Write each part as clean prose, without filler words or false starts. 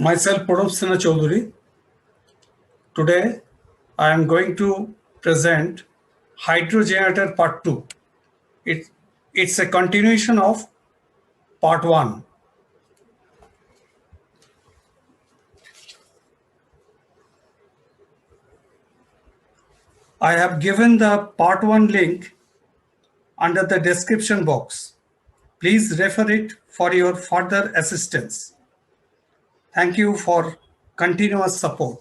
Myself, Pranab Sinha Chaudhary. Today, I am going to present Hydrogenerator Part 2. It's a continuation of Part 1. I have given the Part 1 link under the description box. Please refer it for your further assistance. Thank you for continuous support.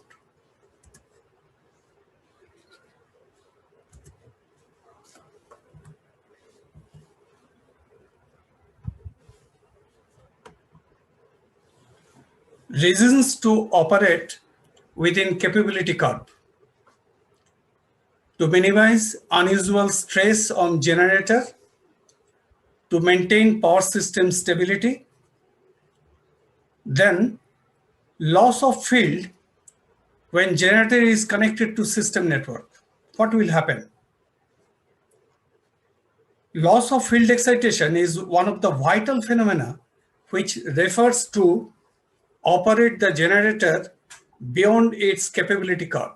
Reasons to operate within capability curve. To minimize unusual stress on generator, to maintain power system stability. Then loss of field when generator is connected to system network. What will happen? Loss of field excitation is one of the vital phenomena which refers to operate the generator beyond its capability curve.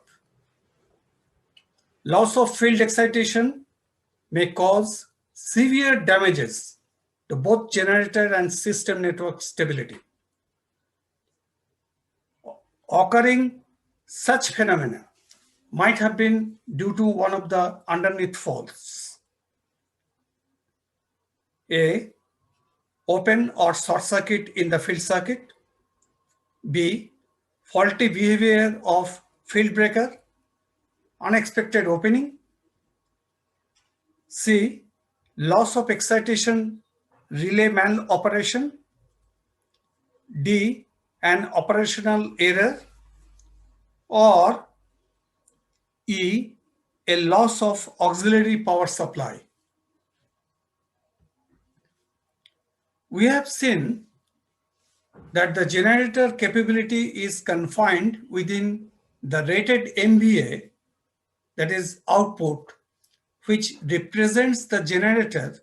Loss of field excitation may cause severe damages to both generator and system network stability. Occurring such phenomena might have been due to one of the underneath faults. A. Open or short circuit in the field circuit. B. Faulty behavior of field breaker. Unexpected opening. C. Loss of excitation relay maloperation. D. An operational error. Or E. A loss of auxiliary power supply. We have seen that the generator capability is confined within the rated MVA, that is output, which represents the generator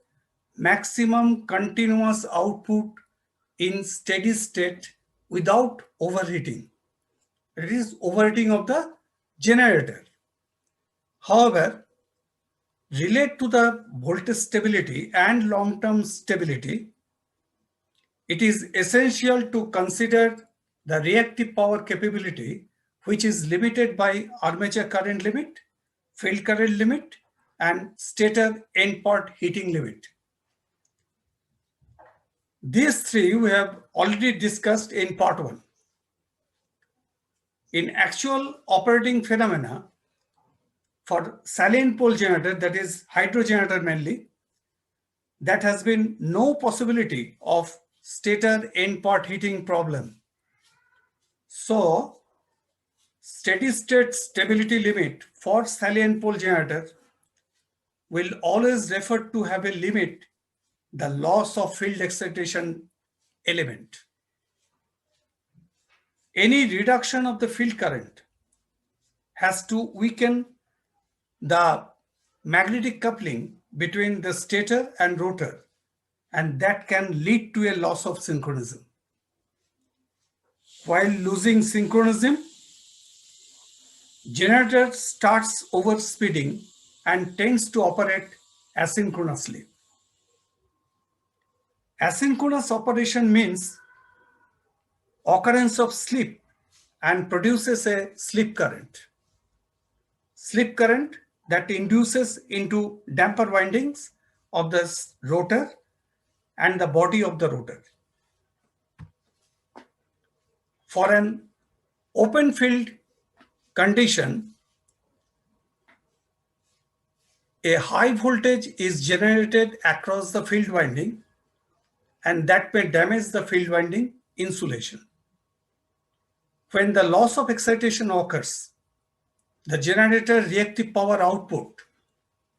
maximum continuous output in steady state without overheating. It is overheating of the generator. However, relate to the voltage stability and long-term stability, it is essential to consider the reactive power capability, which is limited by armature current limit, field current limit, and stator end part heating limit. These three we have already discussed in part 1. In actual operating phenomena, for salient pole generator, that is hydrogenerator mainly, that has been no possibility of stator end part heating problem. So, steady state stability limit for salient pole generator will always refer to have a limit the loss of field excitation element. Any reduction of the field current has to weaken the magnetic coupling between the stator and rotor, and that can lead to a loss of synchronism. While losing synchronism, generator starts overspeeding and tends to operate asynchronously. Asynchronous operation means occurrence of slip and produces a slip current. Slip current that induces into damper windings of the rotor and the body of the rotor. For an open field condition, a high voltage is generated across the field winding, and that may damage the field winding insulation. When the loss of excitation occurs, the generator reactive power output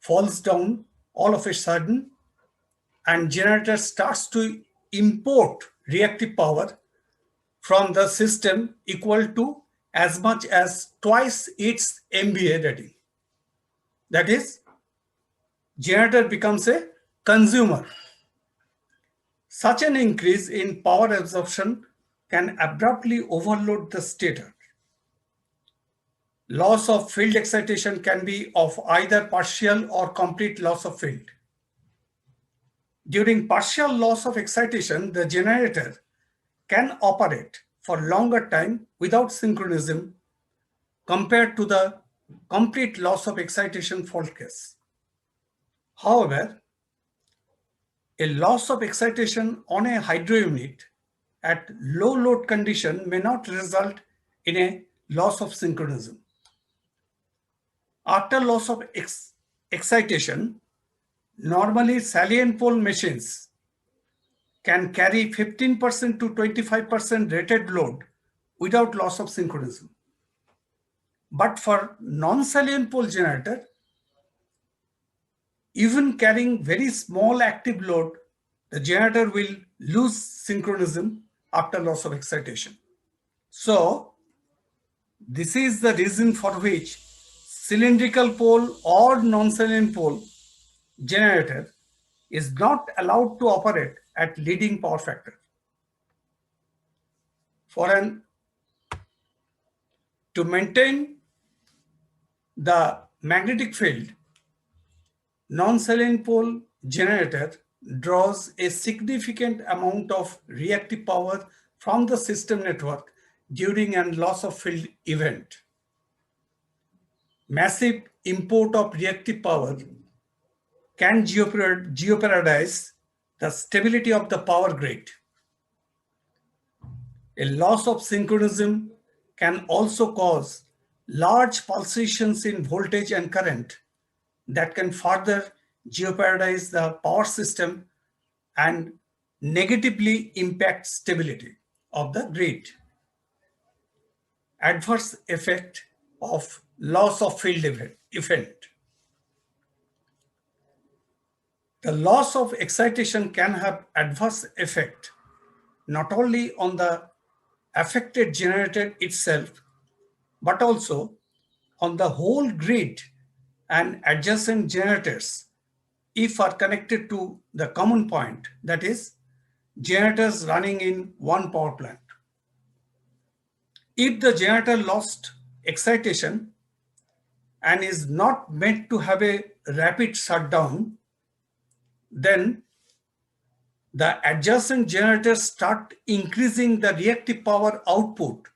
falls down all of a sudden, and generator starts to import reactive power from the system equal to as much as twice its MVA rating. That is, generator becomes a consumer. Such an increase in power absorption can abruptly overload the stator. Loss of field excitation can be of either partial or complete loss of field. During partial loss of excitation, the generator can operate for longer time without synchronism compared to the complete loss of excitation fault case. However, a loss of excitation on a hydro unit at low load condition may not result in a loss of synchronism. After loss of excitation, normally salient pole machines can carry 15% to 25% rated load without loss of synchronism. But for non-salient pole generator, even carrying very small active load, the generator will lose synchronism after loss of excitation. So, this is the reason for which cylindrical pole or non-salient pole generator is not allowed to operate at leading power factor. To maintain the magnetic field, non-salient pole generator draws a significant amount of reactive power from the system network during a loss of field event. Massive import of reactive power can jeopardize the stability of the power grid. A loss of synchronism can also cause large pulsations in voltage and current that can further jeopardize the power system and negatively impact stability of the grid. Adverse effect of loss of field event. The loss of excitation can have adverse effect not only on the affected generator itself, but also on the whole grid and adjacent generators if are connected to the common point, that is, generators running in one power plant. If the generator lost excitation and is not meant to have a rapid shutdown, then the adjacent generators start increasing the reactive power output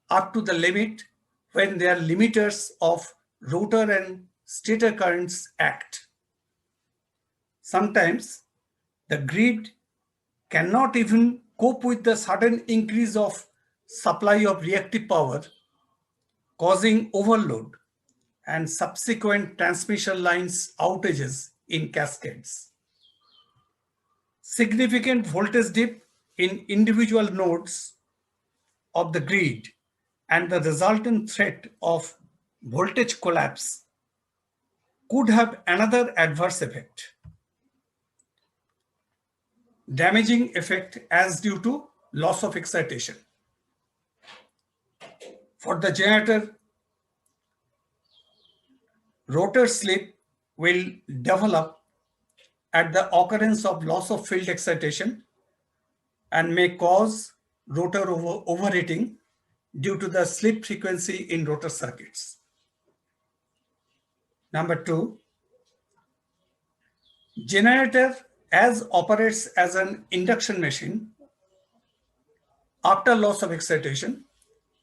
up to the limit when their limiters of rotor and stator currents act. Sometimes the grid cannot even cope with the sudden increase of supply of reactive power, causing overload and subsequent transmission lines outages in cascades. Significant voltage dip in individual nodes of the grid and the resultant threat of voltage collapse could have another adverse effect. Damaging effect as due to loss of excitation. For the generator, rotor slip will develop at the occurrence of loss of field excitation and may cause rotor overheating due to the slip frequency in rotor circuits. Number 2, generator as operates as an induction machine. After loss of excitation,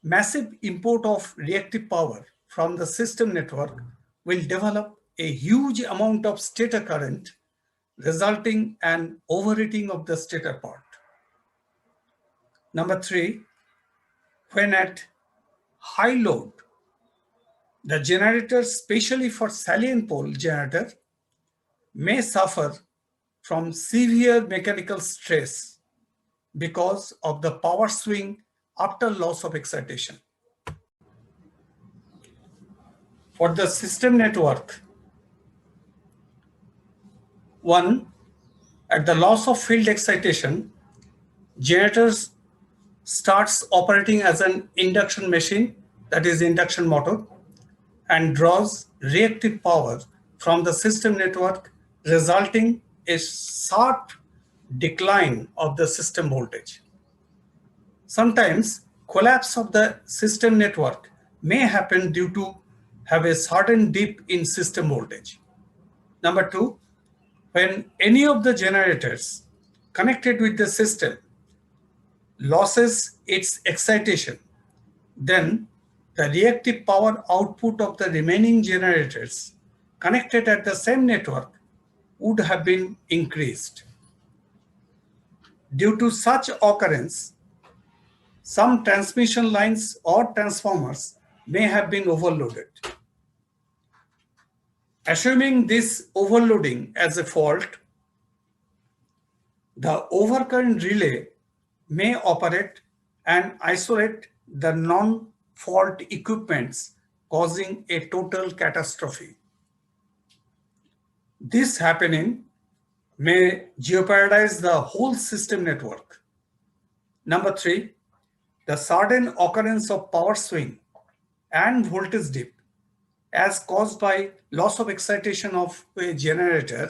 massive import of reactive power from the system network will develop a huge amount of stator current, resulting in overheating of the stator part. Number 3, when at high load, the generator, especially for salient pole generator, may suffer from severe mechanical stress because of the power swing after loss of excitation. For the system network, 1, at the loss of field excitation, generators starts operating as an induction machine, that is induction motor, and draws reactive power from the system network, resulting a sharp decline of the system voltage. Sometimes collapse of the system network may happen due to have a sudden dip in system voltage. Number two, when any of the generators connected with the system loses its excitation, then the reactive power output of the remaining generators connected at the same network would have been increased. Due to such occurrence, some transmission lines or transformers may have been overloaded. Assuming this overloading as a fault, the overcurrent relay may operate and isolate the non-fault equipments, causing a total catastrophe. This happening may jeopardize the whole system network. Number three, the sudden occurrence of power swing and voltage dip as caused by loss of excitation of a generator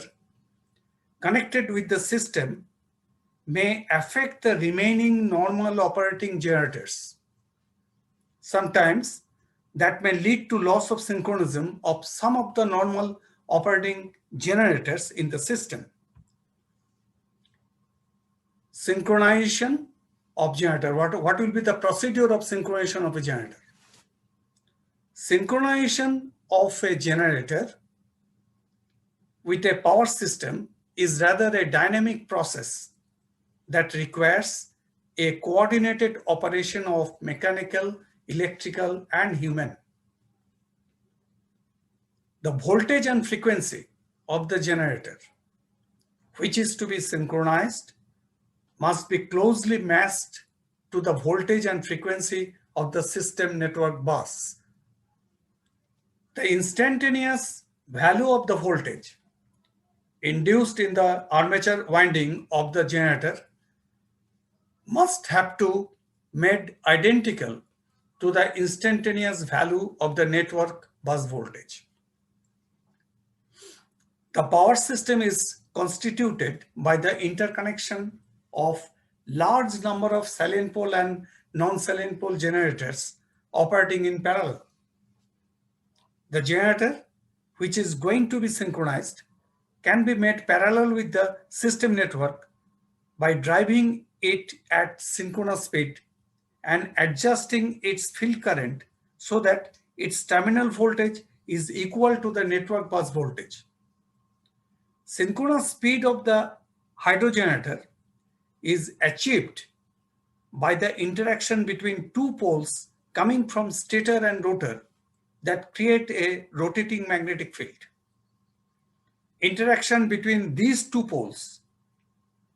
connected with the system may affect the remaining normal operating generators. Sometimes that may lead to loss of synchronism of some of the normal operating generators in the system. Synchronization of generator. What will be the procedure of synchronization of a generator? Synchronization of a generator with a power system is rather a dynamic process that requires a coordinated operation of mechanical, electrical, and human. The voltage and frequency of the generator, which is to be synchronized, must be closely matched to the voltage and frequency of the system network bus. The instantaneous value of the voltage induced in the armature winding of the generator must have to made identical to the instantaneous value of the network bus voltage. The power system is constituted by the interconnection of large number of salient pole and non-salient pole generators operating in parallel. The generator, which is going to be synchronized, can be made parallel with the system network by driving it at synchronous speed and adjusting its field current so that its terminal voltage is equal to the network bus voltage. Synchronous speed of the hydrogenerator is achieved by the interaction between two poles coming from stator and rotor that create a rotating magnetic field. Interaction between these two poles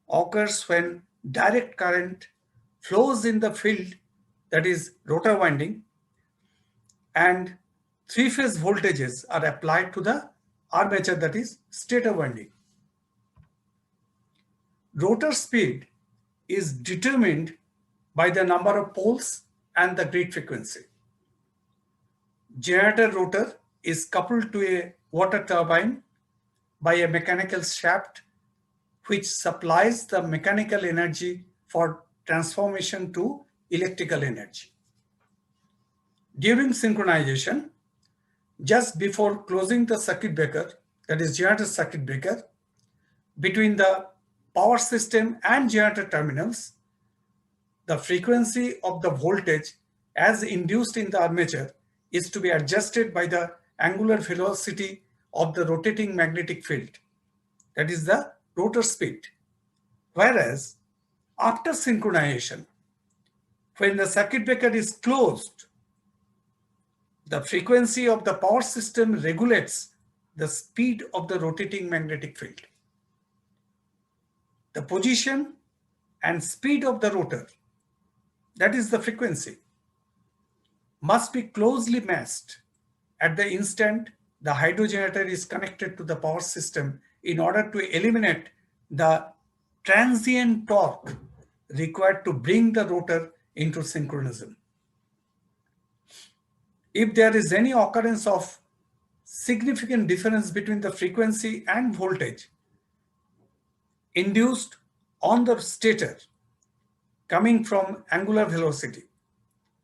occurs when direct current flows in the field, that is rotor winding, and three-phase voltages are applied to the armature, that is stator winding. Rotor speed is determined by the number of poles and the grid frequency. Generator rotor is coupled to a water turbine by a mechanical shaft which supplies the mechanical energy for transformation to electrical energy. During synchronization, just before closing the circuit breaker, that is generator circuit breaker, between the power system and generator terminals, the frequency of the voltage as induced in the armature is to be adjusted by the angular velocity of the rotating magnetic field, that is the rotor speed. Whereas after synchronization, when the circuit breaker is closed, the frequency of the power system regulates the speed of the rotating magnetic field. The position and speed of the rotor, that is the frequency, must be closely matched at the instant the hydrogenerator is connected to the power system in order to eliminate the transient torque required to bring the rotor into synchronism. If there is any occurrence of significant difference between the frequency and voltage induced on the stator coming from angular velocity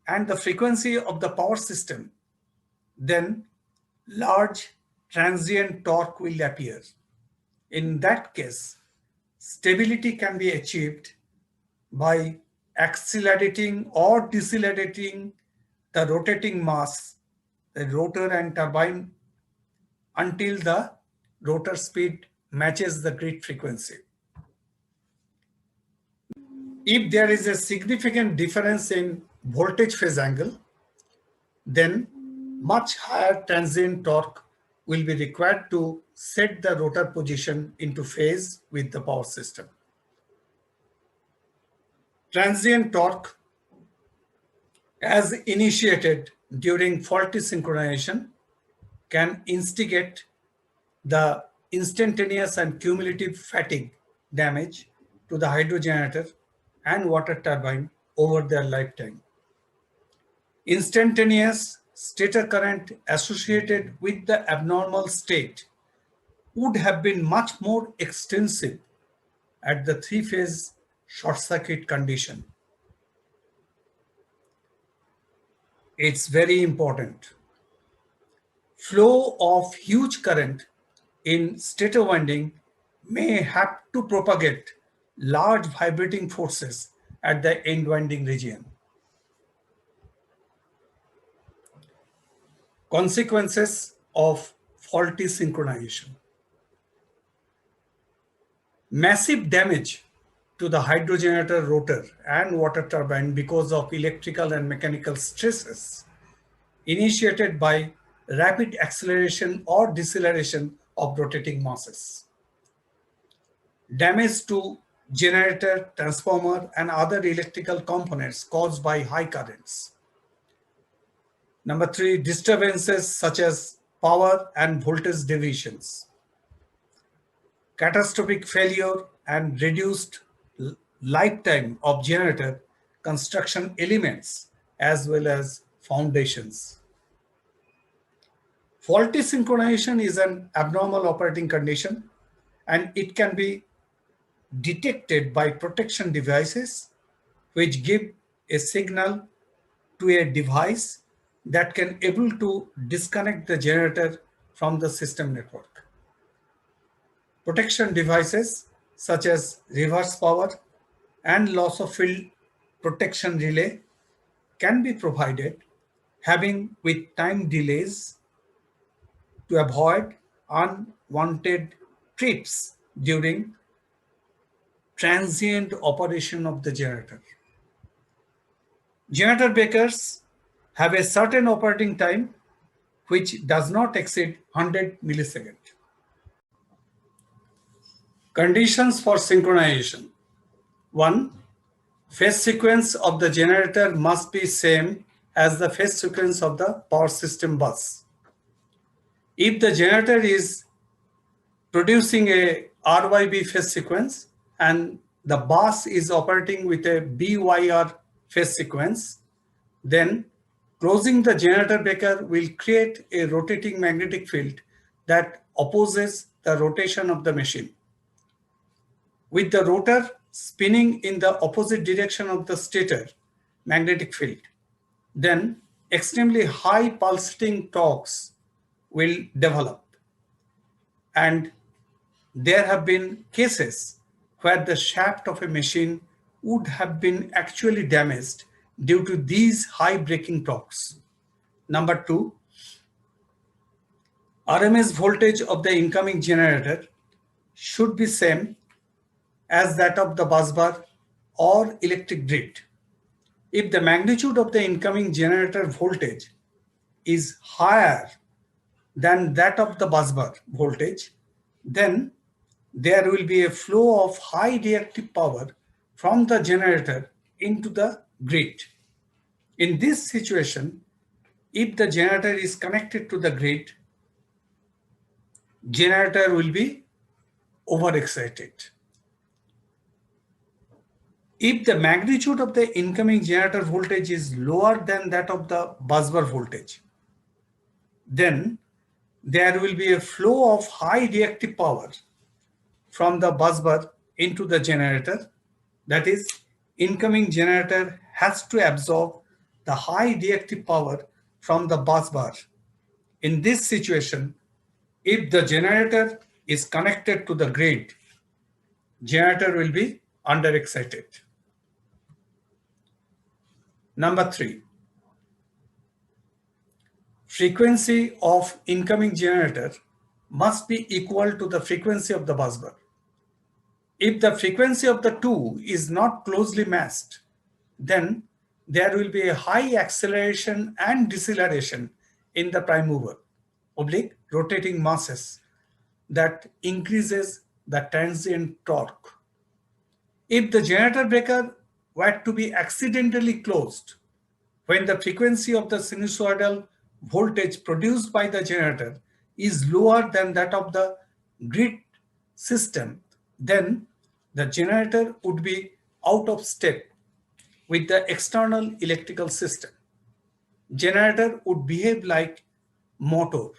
and the frequency of the power system, then large transient torque will appear. In that case, stability can be achieved by accelerating or decelerating the rotating mass, the rotor and turbine, until the rotor speed matches the grid frequency. If there is a significant difference in voltage phase angle, then much higher transient torque will be required to set the rotor position into phase with the power system. Transient torque, as initiated during faulty synchronization, can instigate the instantaneous and cumulative fatigue damage to the hydro generator and water turbine over their lifetime. Instantaneous stator current associated with the abnormal state would have been much more extensive at the three-phase short circuit condition. It's very important. Flow of huge current in stator winding may have to propagate large vibrating forces at the end winding region. Consequences of faulty synchronization. Massive damage to the hydrogenerator rotor and water turbine because of electrical and mechanical stresses initiated by rapid acceleration or deceleration of rotating masses. Damage to generator, transformer, and other electrical components caused by high currents. Number 3, disturbances such as power and voltage deviations. Catastrophic failure and reduced lifetime of generator construction elements as well as foundations. Faulty synchronization is an abnormal operating condition and it can be detected by protection devices which give a signal to a device that can able to disconnect the generator from the system network. Protection devices such as reverse power and loss of field protection relay can be provided, having with time delays to avoid unwanted trips during transient operation of the generator. Generator breakers have a certain operating time which does not exceed 100 milliseconds. Conditions for synchronization. 1. Phase sequence of the generator must be same as the phase sequence of the power system bus. If the generator is producing a RYB phase sequence and the bus is operating with a BYR phase sequence, then closing the generator breaker will create a rotating magnetic field that opposes the rotation of the machine. With the rotor spinning in the opposite direction of the stator magnetic field, then extremely high pulsating torques will develop. And there have been cases where the shaft of a machine would have been actually damaged due to these high braking torques. Number 2, RMS voltage of the incoming generator should be same as that of the busbar or electric grid. If the magnitude of the incoming generator voltage is higher than that of the busbar voltage, then there will be a flow of high reactive power from the generator into the grid. In this situation, if the generator is connected to the grid, generator will be overexcited. If the magnitude of the incoming generator voltage is lower than that of the busbar voltage, then there will be a flow of high reactive power from the busbar into the generator, that is incoming generator has to absorb the high reactive power from the bus bar. In this situation, if the generator is connected to the grid, generator will be underexcited. Number 3, frequency of incoming generator must be equal to the frequency of the busbar. If the frequency of the two is not closely matched, then there will be a high acceleration and deceleration in the prime mover, oblique rotating masses that increases the transient torque. If the generator breaker were to be accidentally closed when the frequency of the sinusoidal voltage produced by the generator is lower than that of the grid system, then the generator would be out of step with the external electrical system. Generator would behave like motor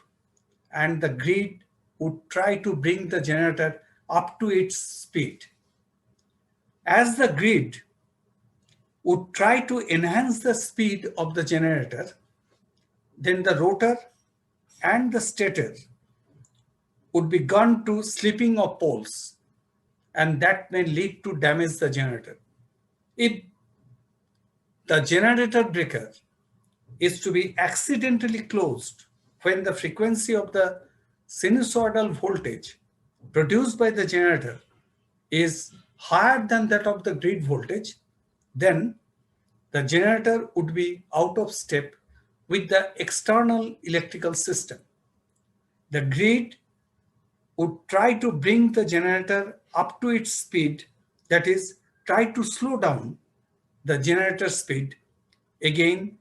and the grid would try to bring the generator up to its speed. As the grid would try to enhance the speed of the generator, then the rotor and the stator would be gone to slipping of poles, and that may lead to damage the generator. If the generator breaker is to be accidentally closed when the frequency of the sinusoidal voltage produced by the generator is higher than that of the grid voltage, then the generator would be out of step with the external electrical system. The grid would try to bring the generator up to its speed, that is, try to slow down the generator speed, again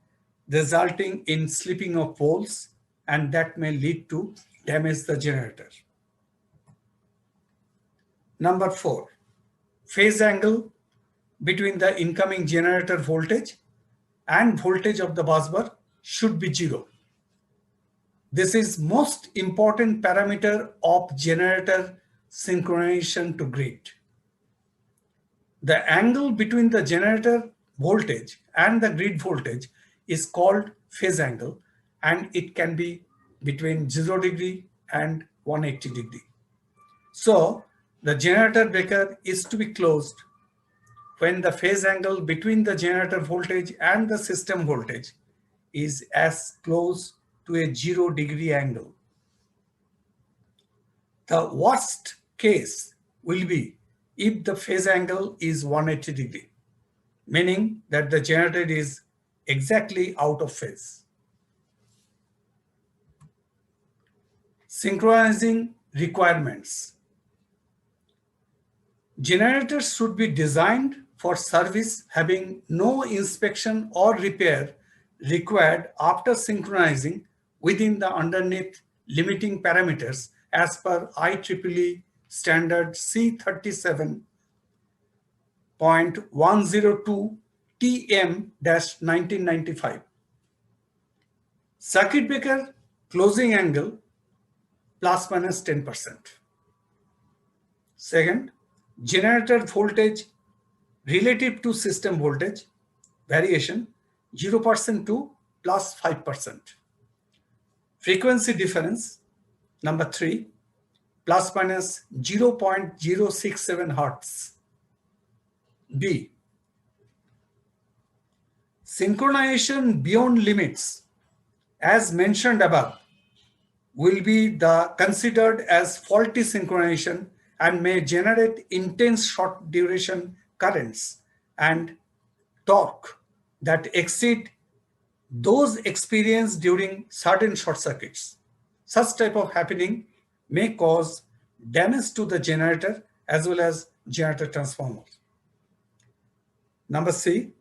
resulting in slipping of poles, and that may lead to damage the generator. Number 4, phase angle between the incoming generator voltage and voltage of the busbar should be 0. This is most important parameter of generator synchronization to grid. The angle between the generator voltage and the grid voltage is called phase angle, and it can be between 0 degree and 180 degree. So the generator breaker is to be closed when the phase angle between the generator voltage and the system voltage is as close to a 0 degree angle. The worst case will be if the phase angle is 180 degree, meaning that the generator is exactly out of phase. Synchronizing requirements. Generators should be designed for service having no inspection or repair required after synchronizing within the underneath limiting parameters as per IEEE standard C37.102 TM-1995. Circuit breaker closing angle plus minus 10%. Second, generator voltage relative to system voltage variation 0% to plus 5%. Frequency difference number 3 plus minus 0.067 Hertz. B. Synchronization beyond limits as mentioned above will be considered as faulty synchronization and may generate intense short duration currents and torque that exceed those experienced during certain short circuits. Such type of happening may cause damage to the generator as well as generator transformer. Number C,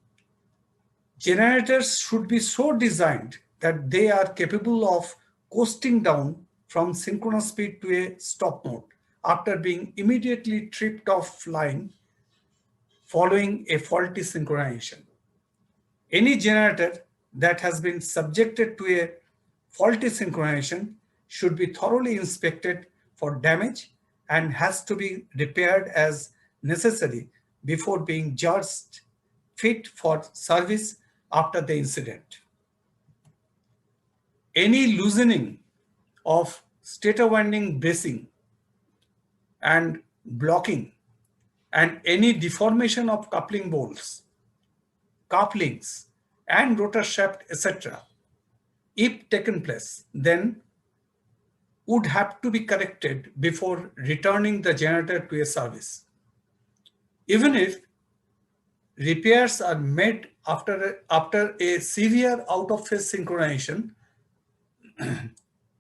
generators should be so designed that they are capable of coasting down from synchronous speed to a stop mode after being immediately tripped offline following a faulty synchronization. Any generator that has been subjected to a faulty synchronization should be thoroughly inspected for damage and has to be repaired as necessary before being judged fit for service after the incident. Any loosening of stator winding bracing and blocking and any deformation of coupling bolts, couplings, and rotor shaft, etc., if taken place, then would have to be corrected before returning the generator to a service. Even if repairs are made after a severe out-of-phase synchronization,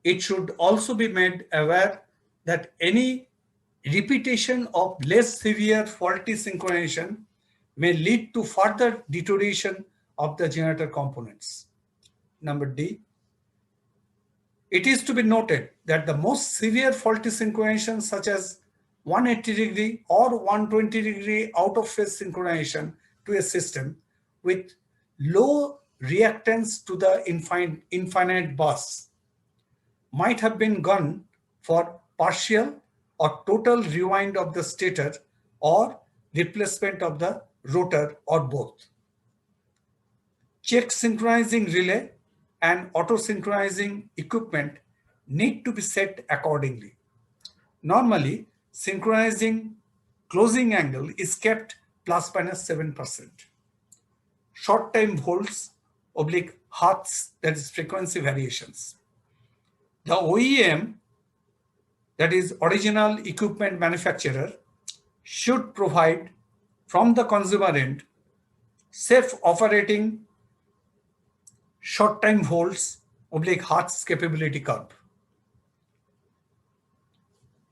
it should also be made aware that any repetition of less severe faulty synchronization may lead to further deterioration of the generator components. Number D. It is to be noted that the most severe faulty synchronization, such as 180-degree or 120-degree out-of-phase synchronization to a system with low reactance to the infinite bus, might have been gone for partial or total rewind of the stator or replacement of the rotor or both. Check synchronizing relay and auto synchronizing equipment need to be set accordingly. Normally, synchronizing closing angle is kept plus minus 7%. Short time volts oblique hertz, that is frequency variations. The OEM, that is original equipment manufacturer, should provide from the consumer end safe operating short time volts oblique hertz capability curve.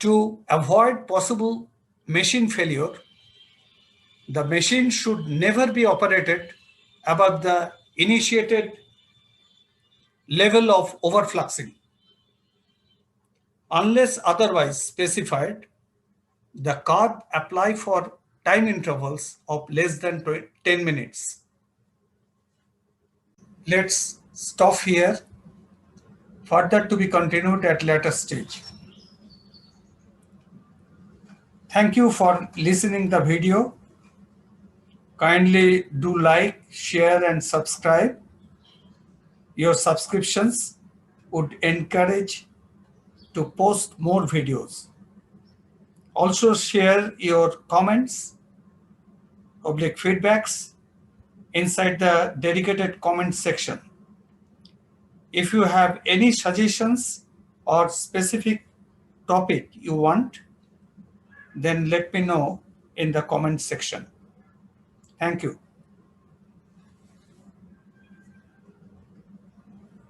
To avoid possible machine failure, the machine should never be operated above the initiated level of overfluxing. Unless otherwise specified, the curve apply for time intervals of less than 10 minutes. Let's stop here, further to be continued at later stage. Thank you for listening the video. Kindly do like, share and subscribe. Your subscriptions would encourage to post more videos. Also share your comments, oblique feedbacks inside the dedicated comment section. If you have any suggestions or specific topic you want, then let me know in the comment section. Thank you.